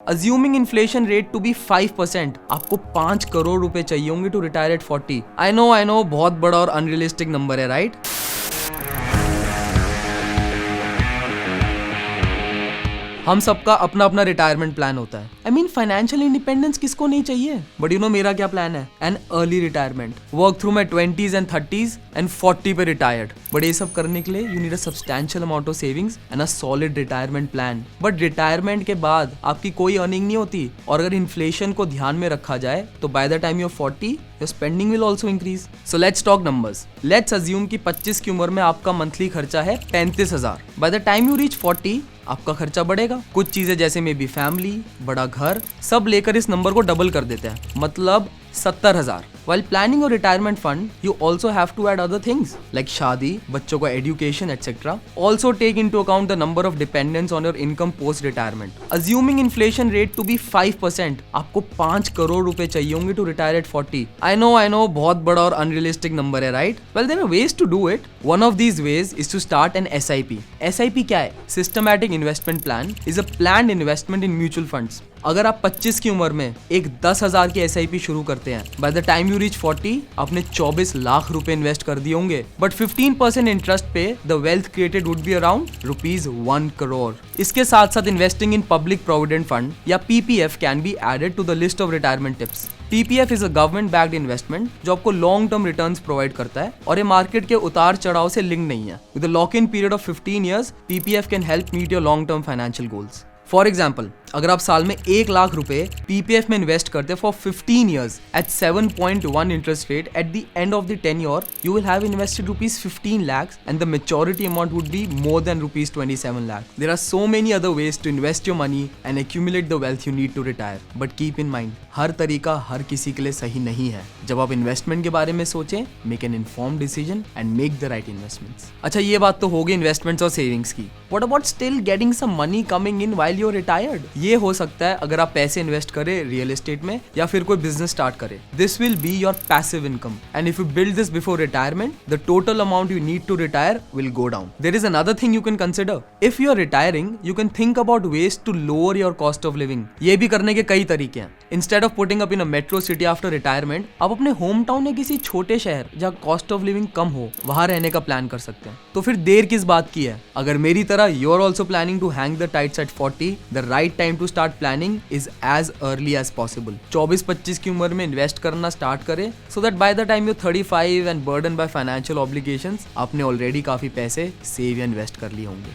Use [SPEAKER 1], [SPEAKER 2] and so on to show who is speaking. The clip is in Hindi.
[SPEAKER 1] Assuming inflation rate to be 5%, आपको 5 करोड़ रुपए चाहिए होंगे to retire at 40। I know बहुत बड़ा और अनरियलिस्टिक नंबर है, राइट? हम सबका अपना अपना रिटायरमेंट प्लान होता है। आई मीन फाइनेंशियल इंडिपेंडेंस किसको नहीं चाहिए? बट यू नो मेरा क्या प्लान है? An early retirement, work through my 20s and 30s and 40 पे रिटायर्ड। बट ये सब करने के लिए you need a substantial amount of savings and a solid retirement plan. But retirement के बाद आपकी कोई अर्निंग नहीं होती, और अगर इन्फ्लेशन को ध्यान में रखा जाए तो by the time you are 40 your spending will also increase. So let's talk numbers. Let's assume कि 25 की उम्र में आपका मंथली खर्चा है 35,000। Bye the time you reach 40 आपका खर्चा बढ़ेगा। कुछ चीजें जैसे मे बी फैमिली, बड़ा घर, सब लेकर इस नंबर को डबल कर देते हैं, मतलब 70,000। While planning your retirement fund, you also have to add other things like शादी, बच्चों का education, etc. Also take into account the number of dependents on your income post retirement. Assuming inflation rate to be 5%, आपको 5 करोड़ रुपए चाहिए होंगे to retire at 40. I know, बहुत बड़ा और unrealistic number है, right? Well, there are ways to do it. One of these ways is to start an SIP. SIP क्या है? Systematic Investment Plan is a planned investment in mutual funds. अगर आप 25 की उम्र में एक 10,000 की SIP शुरू करते हैं, by the time you reach 40 आपने 24 लाख रुपए इन्वेस्ट कर दिए होंगे। बट 15% इंटरेस्ट पे the wealth created would be around ₹1 crore. इसके साथ साथ investing in public provident fund या PPF can be added to the list of retirement tips. PPF is a government backed investment जो आपको लॉन्ग टर्म रिटर्न्स प्रोवाइड करता है, और ये मार्केट के उतार चढ़ाव से लिंक नहीं है। With a lock in period of 15 years, PPF can help meet your long term financial goals. For example, अगर आप साल में 1 लाख रुपए PPF में इन्वेस्ट करते for 15 years at 7.1 interest rate, at the end of the tenure you will have invested ₹15 lakhs and the maturity amount would be more than ₹27 lakhs. There are so many other ways to invest your money and accumulate the wealth you need to retire. But keep in mind, हर तरीका हर किसी के लिए सही नहीं है। जब आप इन्वेस्टमेंट के बारे में सोचें, make an informed decision and make the right investments. अच्छा, ये बात तो होगी इन्वेस्टमेंट्स और सेविंग्स की। What about still getting some money coming in while you're retired? ये हो सकता है अगर आप पैसे इन्वेस्ट करें रियल एस्टेट में या फिर कोई बिजनेस स्टार्ट करें। This will be your passive income, and if you build this before retirement, the total amount you need to retire will go down. There is another thing you can consider. If you are retiring, you can think about ways to lower your cost of living. ये भी करने के कई तरीके हैं। Instead of putting up in a metro city after retirement, आप अपने होम टाउन या किसी छोटे शहर जहाँ कॉस्ट ऑफ लिविंग कम हो, वहां रहने का प्लान कर सकते हैं। तो फिर देर किस बात की है? अगर मेरी तरह you are also planning to hang the tights at 40, the right time to start planning is as early as possible. 24-25 की उम्र में इन्वेस्ट करना स्टार्ट करें, so that by the time you're 35 and burdened by financial obligations, आपने ऑलरेडी काफी पैसे सेव या इन्वेस्ट कर लिए होंगे।